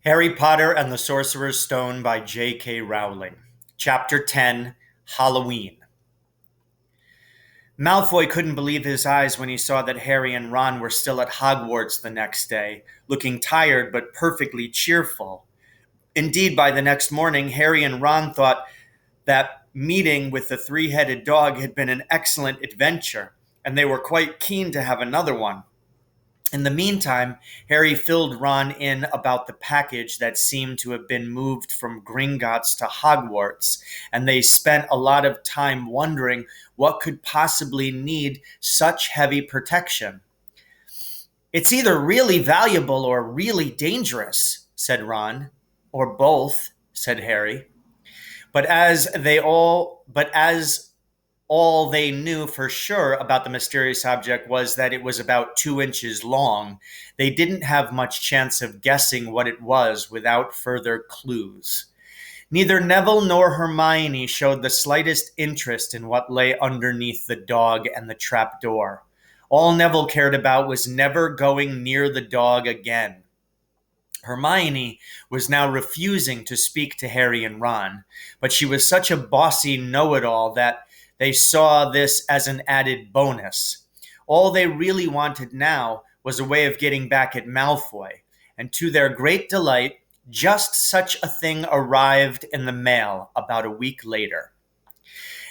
Harry Potter and the Sorcerer's Stone by J.K. Rowling. Chapter 10, Halloween. Malfoy couldn't believe his eyes when he saw that Harry and Ron were still at Hogwarts the next day, looking tired but perfectly cheerful. Indeed, by the next morning, Harry and Ron thought that meeting with the three-headed dog had been an excellent adventure, and they were quite keen to have another one. In the meantime, Harry filled Ron in about the package that seemed to have been moved from Gringotts to Hogwarts, and they spent a lot of time wondering what could possibly need such heavy protection. "It's either really valuable or really dangerous," said Ron. "Or both," said Harry. But as all they knew for sure about the mysterious object was that it was about 2 inches long, they didn't have much chance of guessing what it was without further clues. Neither Neville nor Hermione showed the slightest interest in what lay underneath the dog and the trapdoor. All Neville cared about was never going near the dog again. Hermione was now refusing to speak to Harry and Ron, but she was such a bossy know-it-all that they saw this as an added bonus. All they really wanted now was a way of getting back at Malfoy, and to their great delight, just such a thing arrived in the mail about a week later.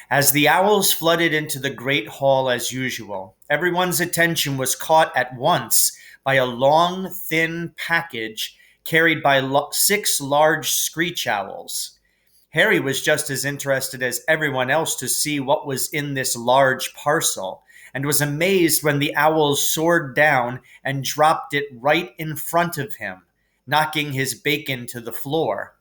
As the owls flooded into the great hall as usual, everyone's attention was caught at once by a long, thin package carried by 6 large screech owls. Harry was just as interested as everyone else to see what was in this large parcel, and was amazed when the owls soared down and dropped it right in front of him, knocking his bacon to the floor.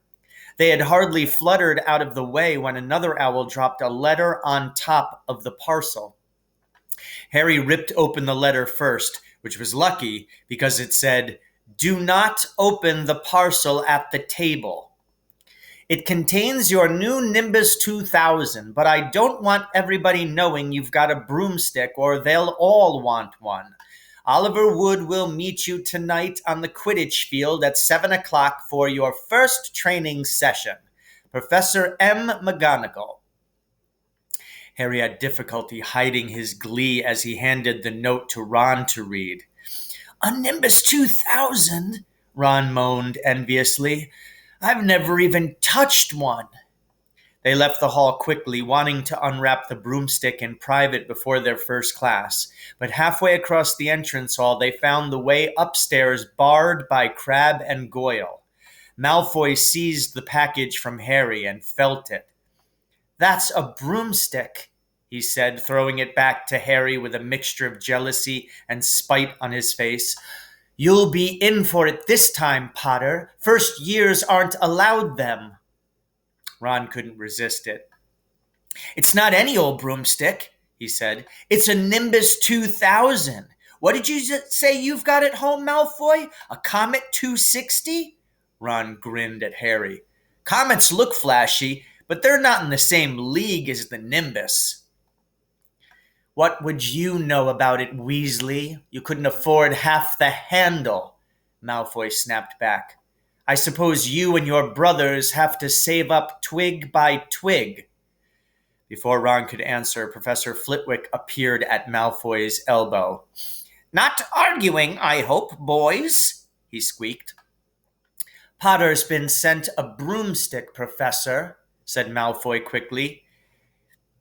They had hardly fluttered out of the way when another owl dropped a letter on top of the parcel. Harry ripped open the letter first, which was lucky because it said, "Do not open the parcel at the table. It contains your new Nimbus 2000, but I don't want everybody knowing you've got a broomstick or they'll all want one. Oliver Wood will meet you tonight on the Quidditch field at 7 o'clock for your first training session. Professor M. McGonagall." Harry had difficulty hiding his glee as he handed the note to Ron to read. "A Nimbus 2000?" Ron moaned enviously. "I've never even touched one." They left the hall quickly, wanting to unwrap the broomstick in private before their first class. But halfway across the entrance hall, they found the way upstairs barred by Crabbe and Goyle. Malfoy seized the package from Harry and felt it. "That's a broomstick," he said, throwing it back to Harry with a mixture of jealousy and spite on his face. "You'll be in for it this time, Potter. First years aren't allowed them." Ron couldn't resist it. "It's not any old broomstick," he said. "It's a Nimbus 2000. What did you say you've got at home, Malfoy? A Comet 260? Ron grinned at Harry. "Comets look flashy, but they're not in the same league as the Nimbus." "What would you know about it, Weasley? You couldn't afford half the handle," Malfoy snapped back. "I suppose you and your brothers have to save up twig by twig." Before Ron could answer, Professor Flitwick appeared at Malfoy's elbow. "Not arguing, I hope, boys," he squeaked. "Potter's been sent a broomstick, Professor," said Malfoy quickly.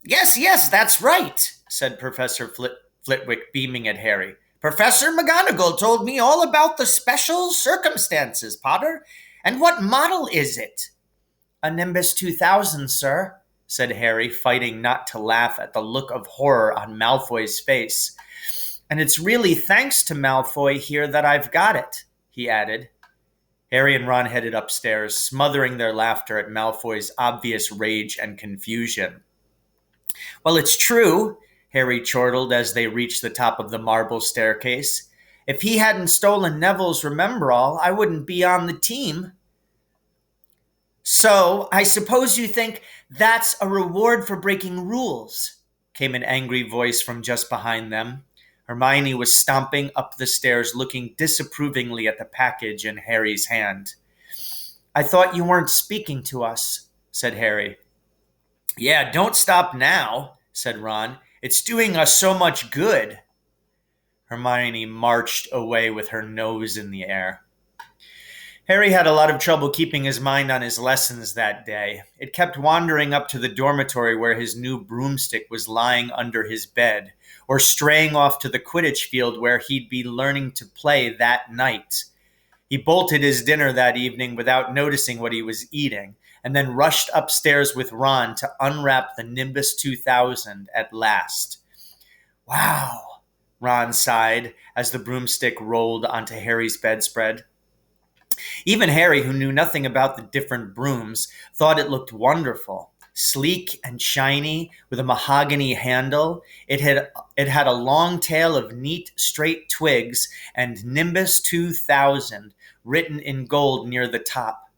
Yes, that's right," said Professor Flitwick, beaming at Harry. "Professor McGonagall told me all about the special circumstances, Potter. And what model is it?" "A Nimbus 2000, sir," said Harry, fighting not to laugh at the look of horror on Malfoy's face. "And it's really thanks to Malfoy here that I've got it," he added. Harry and Ron headed upstairs, smothering their laughter at Malfoy's obvious rage and confusion. "Well, it's true," Harry chortled as they reached the top of the marble staircase. "If he hadn't stolen Neville's Remembrall, I wouldn't be on the team." "So, I suppose you think that's a reward for breaking rules?" came an angry voice from just behind them. Hermione was stomping up the stairs, looking disapprovingly at the package in Harry's hand. I thought you weren't speaking to us, said Harry. Yeah, don't stop now, said Ron. It's doing us so much good. Hermione marched away with her nose in the air. Harry had a lot of trouble keeping his mind on his lessons that day. It kept wandering up to the dormitory where his new broomstick was lying under his bed, or straying off to the Quidditch field where he'd be learning to play that night. He bolted his dinner that evening without noticing what he was eating, and then rushed upstairs with Ron to unwrap the Nimbus 2000 at last. Wow, Ron sighed as the broomstick rolled onto Harry's bedspread. Even Harry, who knew nothing about the different brooms, thought it looked wonderful. Sleek and shiny, with a mahogany handle, it had a long tail of neat, straight twigs and Nimbus 2000 written in gold near the top.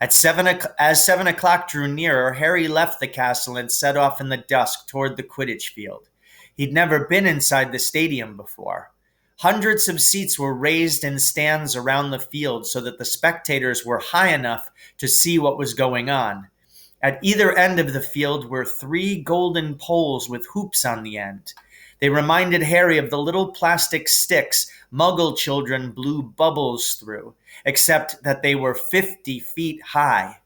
As 7 o'clock drew nearer, Harry left the castle and set off in the dusk toward the Quidditch field. He'd never been inside the stadium before. Hundreds of seats were raised in stands around the field so that the spectators were high enough to see what was going on. At either end of the field were 3 golden poles with hoops on the end. They reminded Harry of the little plastic sticks Muggle children blew bubbles through, except that they were 50 feet high.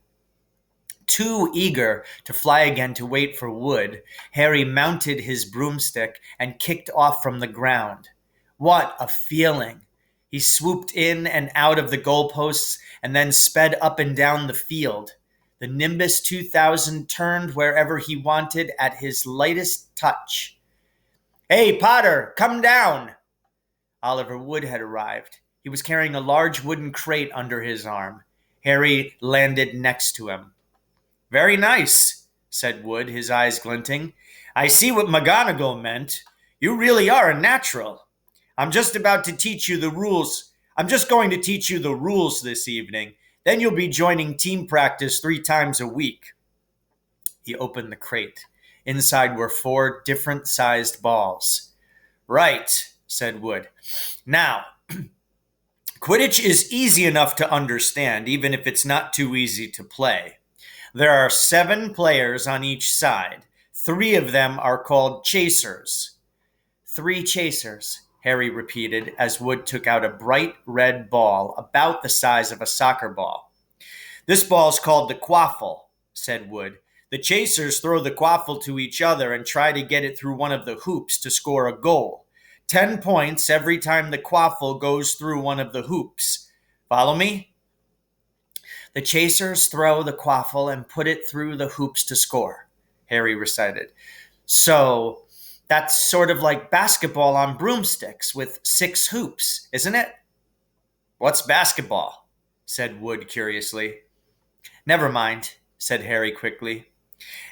Too eager to fly again to wait for Wood, Harry mounted his broomstick and kicked off from the ground. What a feeling! He swooped in and out of the goalposts and then sped up and down the field. The Nimbus 2000 turned wherever he wanted at his lightest touch. Hey, Potter, come down! Oliver Wood had arrived. He was carrying a large wooden crate under his arm. Harry landed next to him. Very nice, said Wood, his eyes glinting. I see what McGonagall meant. You really are a natural. I'm just going to teach you the rules this evening. Then you'll be joining team practice 3 times a week. He opened the crate. Inside were 4 different-sized balls. Right, said Wood. Now, Quidditch is easy enough to understand, even if it's not too easy to play. There are 7 players on each side. 3 of them are called chasers. 3 chasers, Harry repeated as Wood took out a bright red ball about the size of a soccer ball. This ball's called the quaffle, said Wood. The chasers throw the quaffle to each other and try to get it through one of the hoops to score a goal. 10 points every time the quaffle goes through one of the hoops. Follow me? The chasers throw the quaffle and put it through the hoops to score, Harry recited. So that's sort of like basketball on broomsticks with 6 hoops, isn't it? What's basketball? Said Wood curiously. Never mind, said Harry quickly.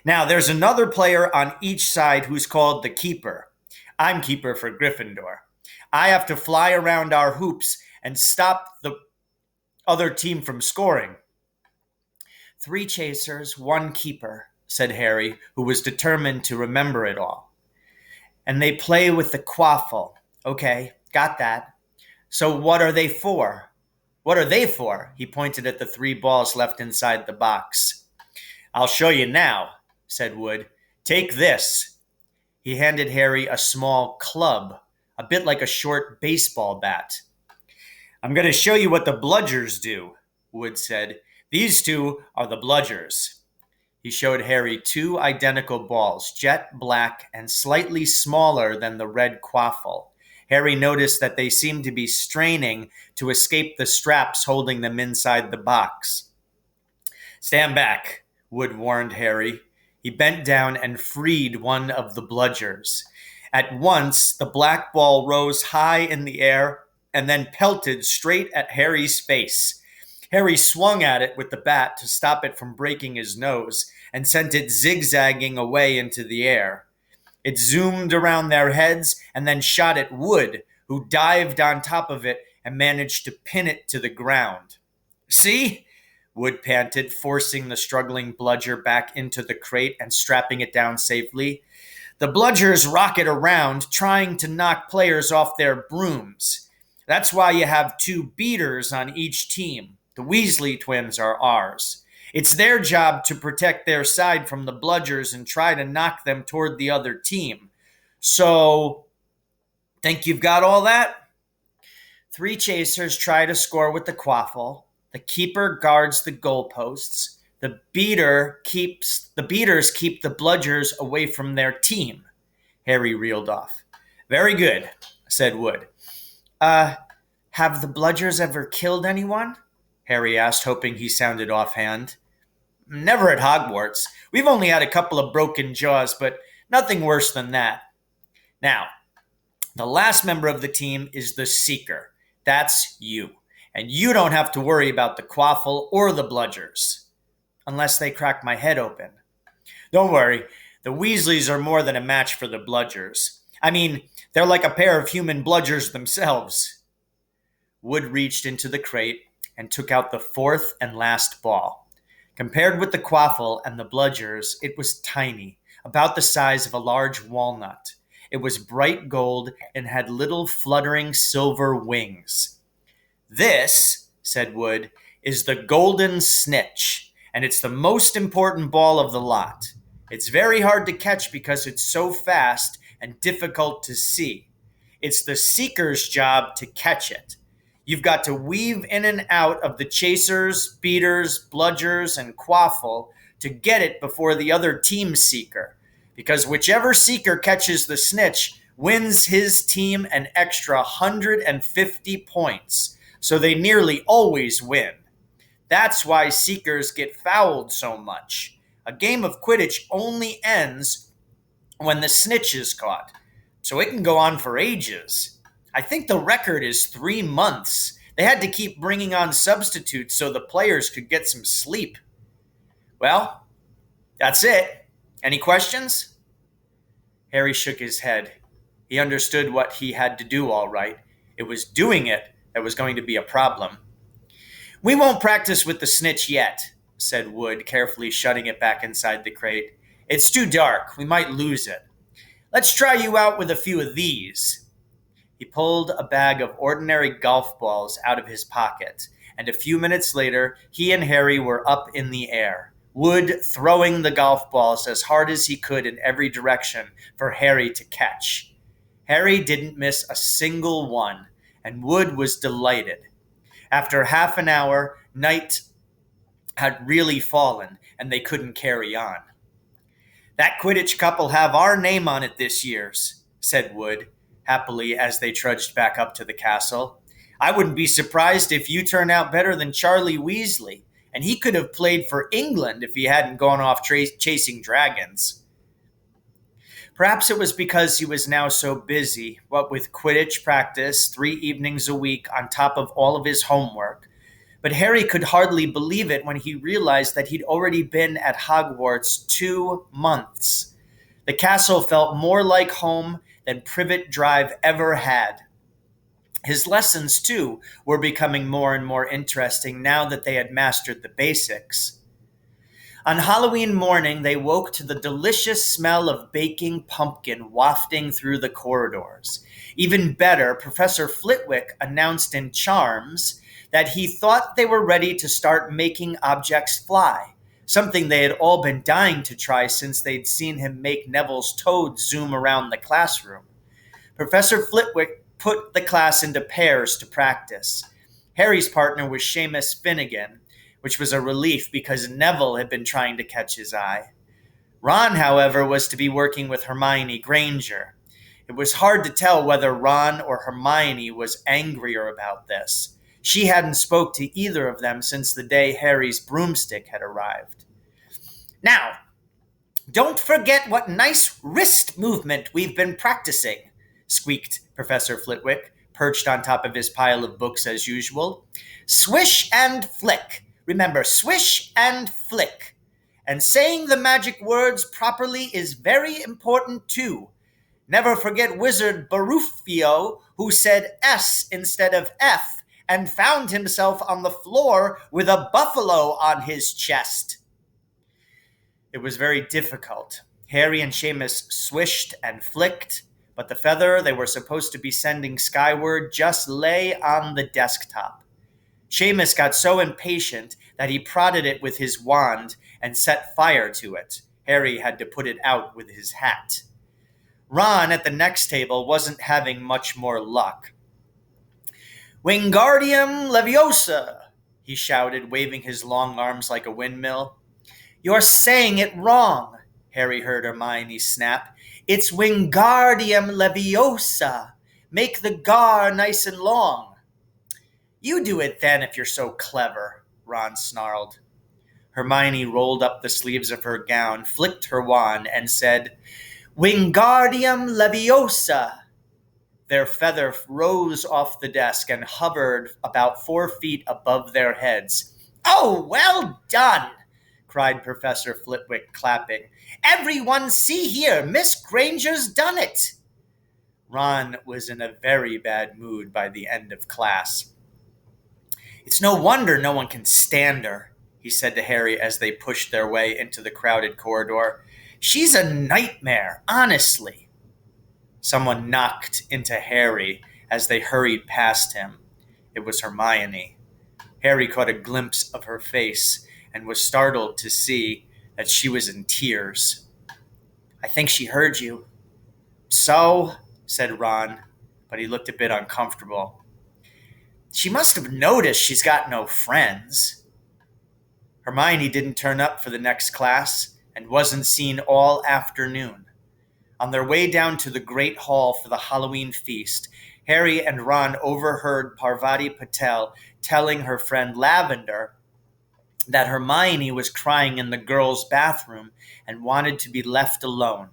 Now, there's another player on each side who's called the keeper. I'm keeper for Gryffindor. I have to fly around our hoops and stop the other team from scoring. 3 chasers, 1 keeper, said Harry, who was determined to remember it all. And they play with the quaffle. Okay, got that. So what are they for? What are they for? He pointed at the 3 balls left inside the box. I'll show you now, said Wood. Take this. He handed Harry a small club, a bit like a short baseball bat. I'm going to show you what the bludgers do, Wood said. These 2 are the bludgers. He showed Harry 2 identical balls, jet black and slightly smaller than the red quaffle. Harry noticed that they seemed to be straining to escape the straps holding them inside the box. Stand back, Wood warned Harry. He bent down and freed one of the bludgers. At once, the black ball rose high in the air and then pelted straight at Harry's face. Harry swung at it with the bat to stop it from breaking his nose and sent it zigzagging away into the air. It zoomed around their heads and then shot at Wood, who dived on top of it and managed to pin it to the ground. See? Wood panted, forcing the struggling bludger back into the crate and strapping it down safely. The bludgers rocket around, trying to knock players off their brooms. That's why you have 2 beaters on each team. The Weasley twins are ours. It's their job to protect their side from the bludgers and try to knock them toward the other team. So, think you've got all that? Three chasers try to score with the quaffle. The keeper guards the goalposts. The beaters keep the bludgers away from their team. Harry reeled off. Very good, said Wood. Have the bludgers ever killed anyone? Harry asked, hoping he sounded offhand. Never at Hogwarts. We've only had a couple of broken jaws, but nothing worse than that. Now, the last member of the team is the Seeker. That's you. And you don't have to worry about the quaffle or the bludgers. Unless they crack my head open. Don't worry, the Weasleys are more than a match for the bludgers. I mean, they're like a pair of human bludgers themselves. Wood reached into the crate and took out the fourth and last ball. Compared with the quaffle and the bludgers, it was tiny, about the size of a large walnut. It was bright gold and had little fluttering silver wings. This, said Wood, is the golden snitch, and it's the most important ball of the lot. It's very hard to catch because it's so fast and difficult to see. It's the Seeker's job to catch it. You've got to weave in and out of the chasers, beaters, bludgers, and quaffle to get it before the other team's Seeker. Because whichever Seeker catches the snitch wins his team an extra 150 points. So they nearly always win. That's why Seekers get fouled so much. A game of Quidditch only ends when the snitch is caught. So it can go on for ages. I think the record is 3 months. They had to keep bringing on substitutes so the players could get some sleep. Well, that's it. Any questions? Harry shook his head. He understood what he had to do all right. It was doing it that was going to be a problem. We won't practice with the snitch yet, said Wood, carefully shutting it back inside the crate. It's too dark. We might lose it. Let's try you out with a few of these. He pulled a bag of ordinary golf balls out of his pocket, and a few minutes later, he and Harry were up in the air, Wood throwing the golf balls as hard as he could in every direction for Harry to catch. Harry didn't miss a single one, and Wood was delighted. After half an hour, night had really fallen, and they couldn't carry on. That Quidditch cup'll have our name on it this year's, said Wood, happily as they trudged back up to the castle. I wouldn't be surprised if you turn out better than Charlie Weasley, and he could have played for England if he hadn't gone off chasing dragons. Perhaps it was because he was now so busy, what with Quidditch practice 3 evenings a week on top of all of his homework. But Harry could hardly believe it when he realized that he'd already been at Hogwarts 2 months. The castle felt more like home than Privet Drive ever had. His lessons, too, were becoming more and more interesting now that they had mastered the basics. On Halloween morning, they woke to the delicious smell of baking pumpkin wafting through the corridors. Even better, Professor Flitwick announced in Charms that he thought they were ready to start making objects fly, something they had all been dying to try since they'd seen him make Neville's toad zoom around the classroom. Professor Flitwick put the class into pairs to practice. Harry's partner was Seamus Finnegan, which was a relief because Neville had been trying to catch his eye. Ron, however, was to be working with Hermione Granger. It was hard to tell whether Ron or Hermione was angrier about this. She hadn't spoke to either of them since the day Harry's broomstick had arrived. Now, don't forget what nice wrist movement we've been practicing, squeaked Professor Flitwick, perched on top of his pile of books as usual. Swish and flick. Remember, swish and flick. And saying the magic words properly is very important too. Never forget Wizard Baruffio, who said S instead of F and found himself on the floor with a buffalo on his chest. It was very difficult. Harry and Seamus swished and flicked, but the feather they were supposed to be sending skyward just lay on the desktop. Seamus got so impatient that he prodded it with his wand and set fire to it. Harry had to put it out with his hat. Ron at the next table wasn't having much more luck. Wingardium Leviosa, he shouted, waving his long arms like a windmill. You're saying it wrong, Harry heard Hermione snap. It's Wingardium Leviosa. Make the gar nice and long. You do it then if you're so clever, Ron snarled. Hermione rolled up the sleeves of her gown, flicked her wand, and said, Wingardium Leviosa. Their feather rose off the desk and hovered about 4 feet above their heads. Oh, well done, cried Professor Flitwick, clapping. Everyone see here, Miss Granger's done it. Ron was in a very bad mood by the end of class. It's no wonder no one can stand her, he said to Harry as they pushed their way into the crowded corridor. She's a nightmare, honestly. Someone knocked into Harry as they hurried past him. It was Hermione. Harry caught a glimpse of her face and was startled to see that she was in tears. I think she heard you. So, said Ron, but he looked a bit uncomfortable. She must have noticed she's got no friends. Hermione didn't turn up for the next class and wasn't seen all afternoon. On their way down to the Great Hall for the Halloween feast, Harry and Ron overheard Parvati Patel telling her friend Lavender that Hermione was crying in the girls' bathroom and wanted to be left alone.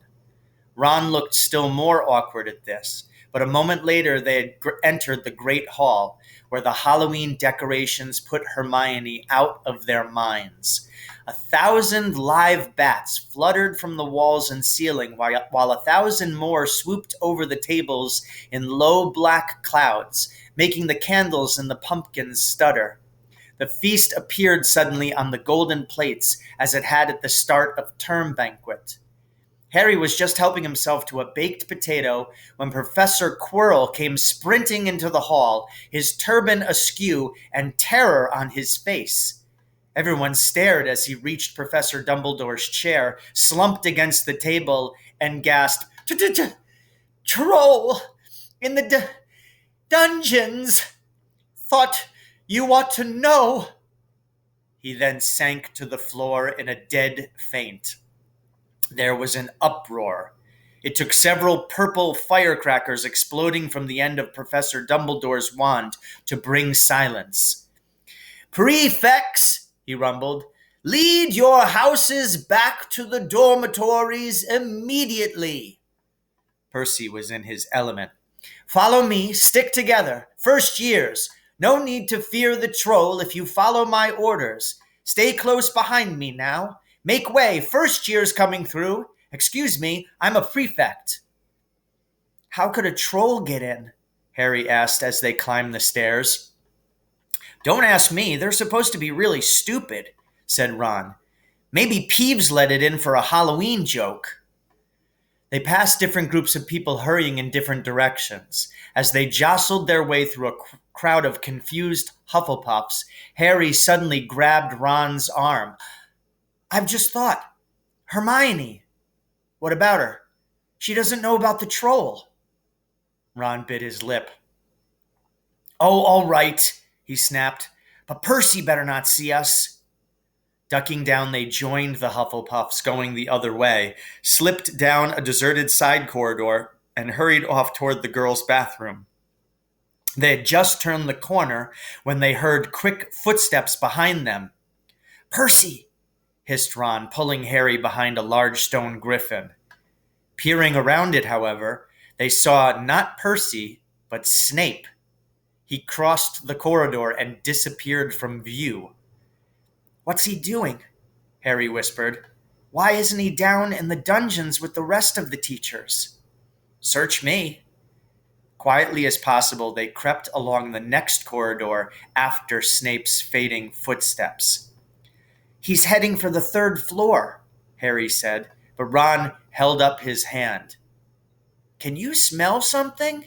Ron looked still more awkward at this, but a moment later they had entered the Great Hall, where the Halloween decorations put Hermione out of their minds. 1,000 live bats fluttered from the walls and ceiling, while 1,000 more swooped over the tables in low black clouds, making the candles and the pumpkins stutter. The feast appeared suddenly on the golden plates, as it had at the start of term banquet. Harry was just helping himself to a baked potato when Professor Quirrell came sprinting into the hall, his turban askew and terror on his face. Everyone stared as he reached Professor Dumbledore's chair, slumped against the table, and gasped, Troll! In the dungeons! Thought you ought to know! He then sank to the floor in a dead faint. There was an uproar. It took several purple firecrackers exploding from the end of Professor Dumbledore's wand to bring silence. Prefects! He rumbled. Lead your houses back to the dormitories immediately. Percy was in his element. Follow me, stick together. First years. No need to fear the troll if you follow my orders. Stay close behind me now. Make way, first year's coming through. Excuse me, I'm a prefect. How could a troll get in? Harry asked as they climbed the stairs. Don't ask me, they're supposed to be really stupid, said Ron. Maybe Peeves let it in for a Halloween joke. They passed different groups of people hurrying in different directions. As they jostled their way through a crowd of confused Hufflepuffs, Harry suddenly grabbed Ron's arm. I've just thought. Hermione. What about her? She doesn't know about the troll. Ron bit his lip. Oh, all right, he snapped. But Percy better not see us. Ducking down, they joined the Hufflepuffs going the other way, slipped down a deserted side corridor, and hurried off toward the girls' bathroom. They had just turned the corner when they heard quick footsteps behind them. Percy! Hissed Ron, pulling Harry behind a large stone griffin. Peering around it, however, they saw not Percy, but Snape. He crossed the corridor and disappeared from view. What's he doing? Harry whispered. Why isn't he down in the dungeons with the rest of the teachers? Search me. Quietly as possible, they crept along the next corridor after Snape's fading footsteps. He's heading for the 3rd floor, Harry said, but Ron held up his hand. Can you smell something?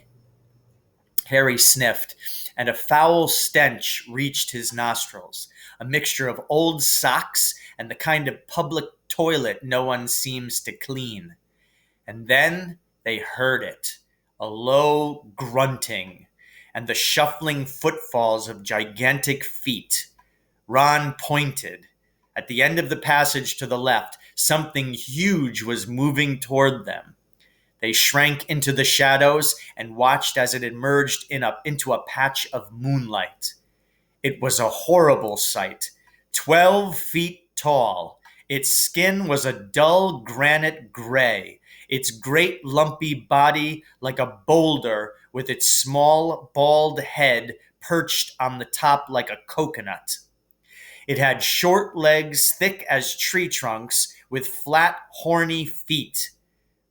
Harry sniffed, and a foul stench reached his nostrils, a mixture of old socks and the kind of public toilet no one seems to clean. And then they heard it, a low grunting, and the shuffling footfalls of gigantic feet. Ron pointed. At the end of the passage to the left, something huge was moving toward them. They shrank into the shadows and watched as it emerged into a patch of moonlight. It was a horrible sight, 12 feet tall. Its skin was a dull granite gray, its great lumpy body like a boulder with its small bald head perched on the top like a coconut. It had short legs thick as tree trunks with flat, horny feet.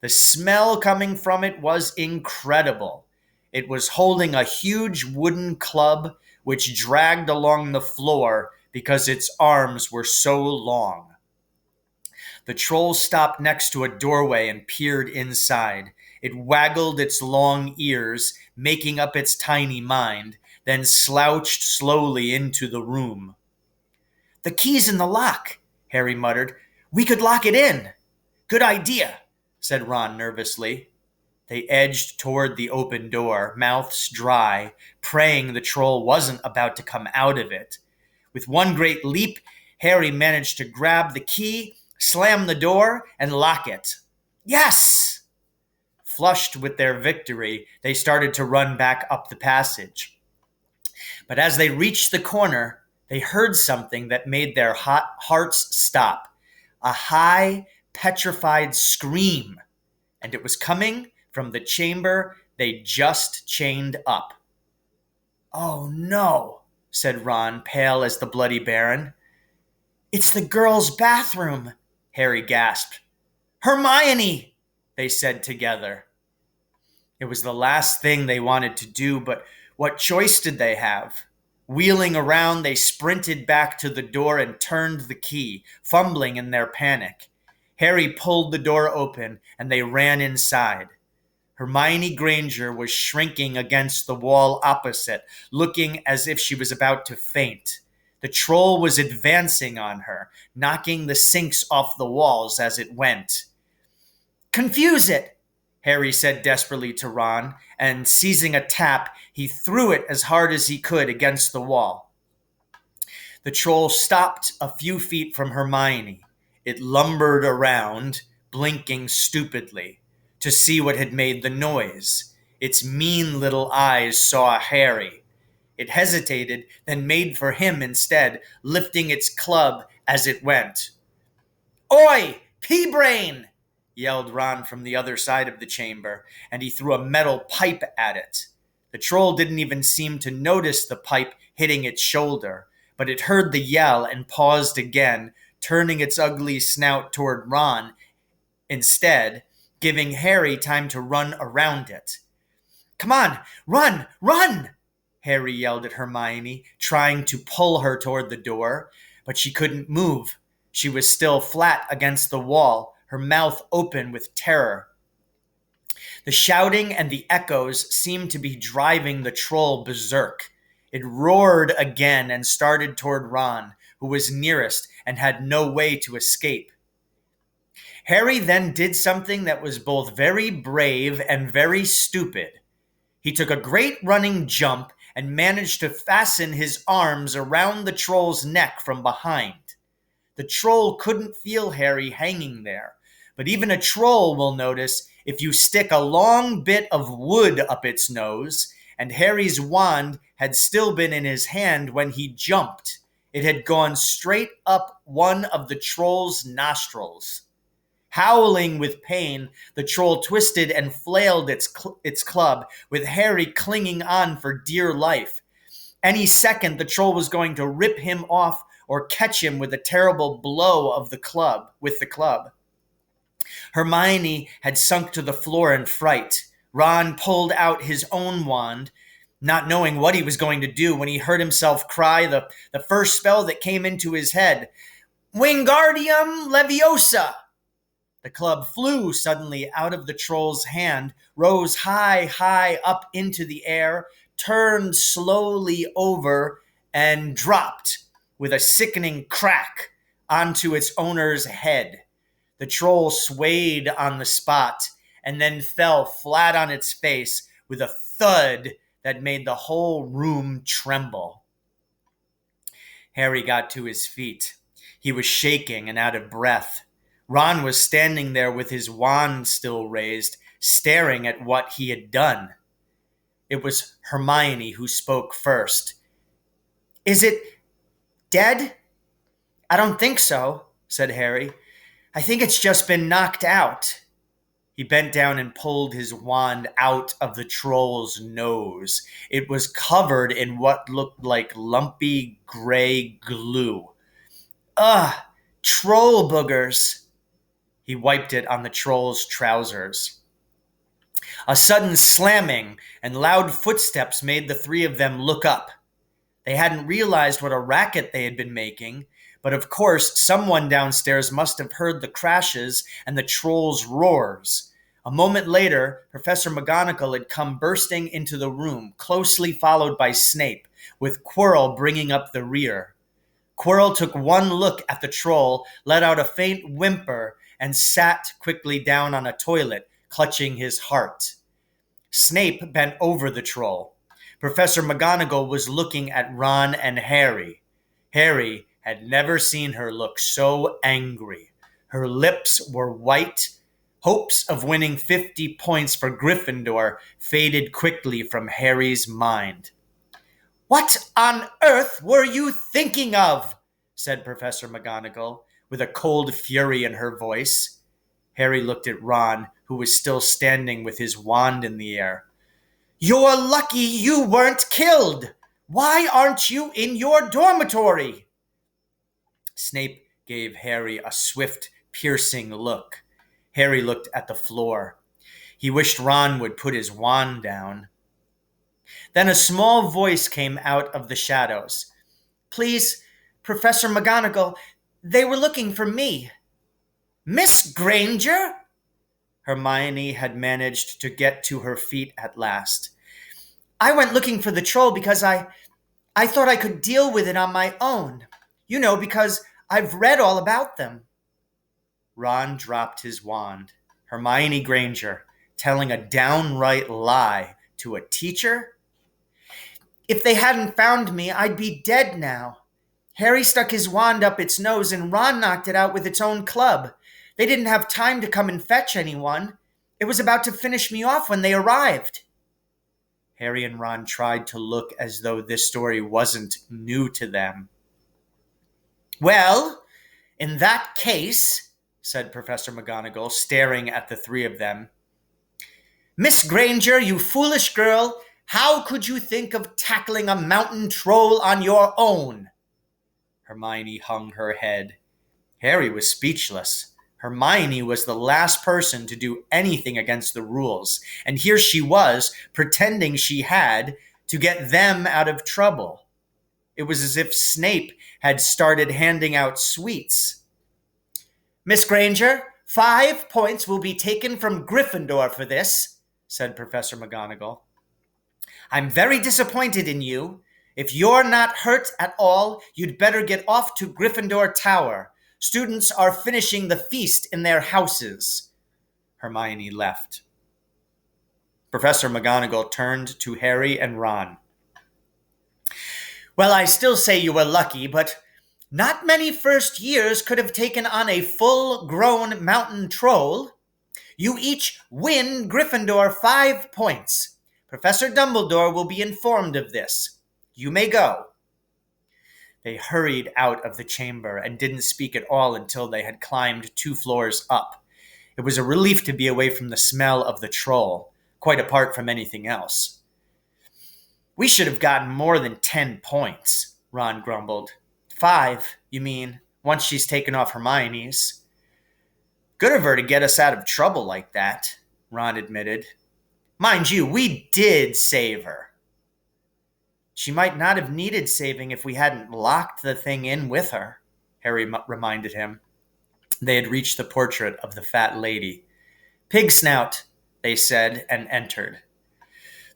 The smell coming from it was incredible. It was holding a huge wooden club which dragged along the floor because its arms were so long. The troll stopped next to a doorway and peered inside. It waggled its long ears, making up its tiny mind, then slouched slowly into the room. "The key's in the lock," Harry muttered. "We could lock it in." "Good idea," said Ron nervously. They edged toward the open door, mouths dry, praying the troll wasn't about to come out of it. With one great leap, Harry managed to grab the key, slam the door, and lock it. Yes! Flushed with their victory, they started to run back up the passage. But as they reached the corner, they heard something that made their hot hearts stop. A high, petrified scream. And it was coming from the chamber they just chained up. "Oh no," said Ron, pale as the Bloody Baron. "It's the girls' bathroom," Harry gasped. "Hermione," they said together. It was the last thing they wanted to do, but what choice did they have? Wheeling around, they sprinted back to the door and turned the key, fumbling in their panic. Harry pulled the door open, and they ran inside. Hermione Granger was shrinking against the wall opposite, looking as if she was about to faint. The troll was advancing on her, knocking the sinks off the walls as it went. "Confuse it," Harry said desperately to Ron, and seizing a tap, he threw it as hard as he could against the wall. The troll stopped a few feet from Hermione. It lumbered around, blinking stupidly, to see what had made the noise. Its mean little eyes saw Harry. It hesitated, then made for him instead, lifting its club as it went. "Oi, pea-brain!" yelled Ron from the other side of the chamber, and he threw a metal pipe at it. The troll didn't even seem to notice the pipe hitting its shoulder, but it heard the yell and paused again, turning its ugly snout toward Ron instead, giving Harry time to run around it. "Come on, run, run!" Harry yelled at Hermione, trying to pull her toward the door, but she couldn't move. She was still flat against the wall, her mouth open with terror. The shouting and the echoes seemed to be driving the troll berserk. It roared again and started toward Ron, who was nearest and had no way to escape. Harry then did something that was both very brave and very stupid. He took a great running jump and managed to fasten his arms around the troll's neck from behind. The troll couldn't feel Harry hanging there, but even a troll will notice if you stick a long bit of wood up its nose, and Harry's wand had still been in his hand when he jumped. It had gone straight up one of the troll's nostrils. Howling with pain, the troll twisted and flailed its club, with Harry clinging on for dear life. Any second, the troll was going to rip him off or catch him with a terrible blow of the club. Hermione had sunk to the floor in fright. Ron pulled out his own wand, not knowing what he was going to do when he heard himself cry the first spell that came into his head. "Wingardium Leviosa!" The club flew suddenly out of the troll's hand, rose high, high up into the air, turned slowly over and dropped with a sickening crack onto its owner's head. The troll swayed on the spot and then fell flat on its face with a thud that made the whole room tremble. Harry got to his feet. He was shaking and out of breath. Ron was standing there with his wand still raised, staring at what he had done. It was Hermione who spoke first. "Is it dead?" "I don't think so," said Harry. "I think it's just been knocked out." He bent down and pulled his wand out of the troll's nose. It was covered in what looked like lumpy gray glue. "Ugh, troll boogers." He wiped it on the troll's trousers. A sudden slamming and loud footsteps made the three of them look up. They hadn't realized what a racket they had been making, but of course someone downstairs must have heard the crashes and the troll's roars. A moment later, Professor McGonagall had come bursting into the room, closely followed by Snape, with Quirrell bringing up the rear. Quirrell took one look at the troll, let out a faint whimper, and sat quickly down on a toilet, clutching his heart. Snape bent over the troll. Professor McGonagall was looking at Ron and Harry. Harry had never seen her look so angry. Her lips were white. Hopes of winning 50 points for Gryffindor faded quickly from Harry's mind. "What on earth were you thinking of?" said Professor McGonagall, with a cold fury in her voice. Harry looked at Ron, who was still standing with his wand in the air. "You're lucky you weren't killed. Why aren't you in your dormitory?" Snape gave Harry a swift, piercing look. Harry looked at the floor. He wished Ron would put his wand down. Then a small voice came out of the shadows. "Please, Professor McGonagall, they were looking for me." "Miss Granger?" Hermione had managed to get to her feet at last. "I went looking for the troll because I thought I could deal with it on my own. You know, because I've read all about them." Ron dropped his wand. Hermione Granger telling a downright lie to a teacher? "If they hadn't found me, I'd be dead now. Harry stuck his wand up its nose and Ron knocked it out with its own club. They didn't have time to come and fetch anyone. It was about to finish me off when they arrived." Harry and Ron tried to look as though this story wasn't new to them. "Well, in that case," said Professor McGonagall, staring at the three of them, "Miss Granger, you foolish girl, how could you think of tackling a mountain troll on your own?" Hermione hung her head. Harry was speechless. Hermione was the last person to do anything against the rules, and here she was, pretending she had, to get them out of trouble. It was as if Snape had started handing out sweets. "Miss Granger, 5 points will be taken from Gryffindor for this," said Professor McGonagall. "I'm very disappointed in you. If you're not hurt at all, you'd better get off to Gryffindor Tower. Students are finishing the feast in their houses." Hermione left. Professor McGonagall turned to Harry and Ron. "Well, I still say you were lucky, but not many first years could have taken on a full-grown mountain troll. You each win Gryffindor 5 points. Professor Dumbledore will be informed of this. You may go." They hurried out of the chamber and didn't speak at all until they had climbed 2 floors up. It was a relief to be away from the smell of the troll, quite apart from anything else. "We should have gotten more than 10 points, Ron grumbled. 5, you mean, once she's taken off Hermione's." "Good of her to get us out of trouble like that," Ron admitted. "Mind you, we did save her." "She might not have needed saving if we hadn't locked the thing in with her," Harry reminded him. They had reached the portrait of the fat lady. "Pig Snout," they said, and entered.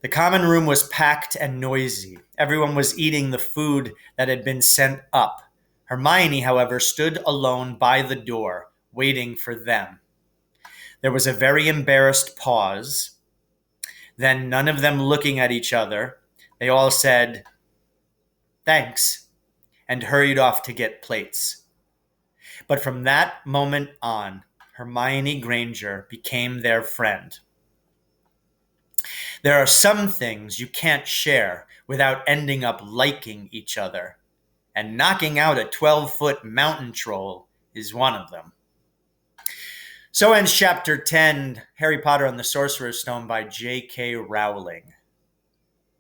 The common room was packed and noisy. Everyone was eating the food that had been sent up. Hermione, however, stood alone by the door, waiting for them. There was a very embarrassed pause. Then, none of them looking at each other, they all said, "Thanks," and hurried off to get plates. But from that moment on, Hermione Granger became their friend. There are some things you can't share without ending up liking each other, and knocking out a 12-foot mountain troll is one of them. So ends Chapter 10, Harry Potter and the Sorcerer's Stone by J.K. Rowling.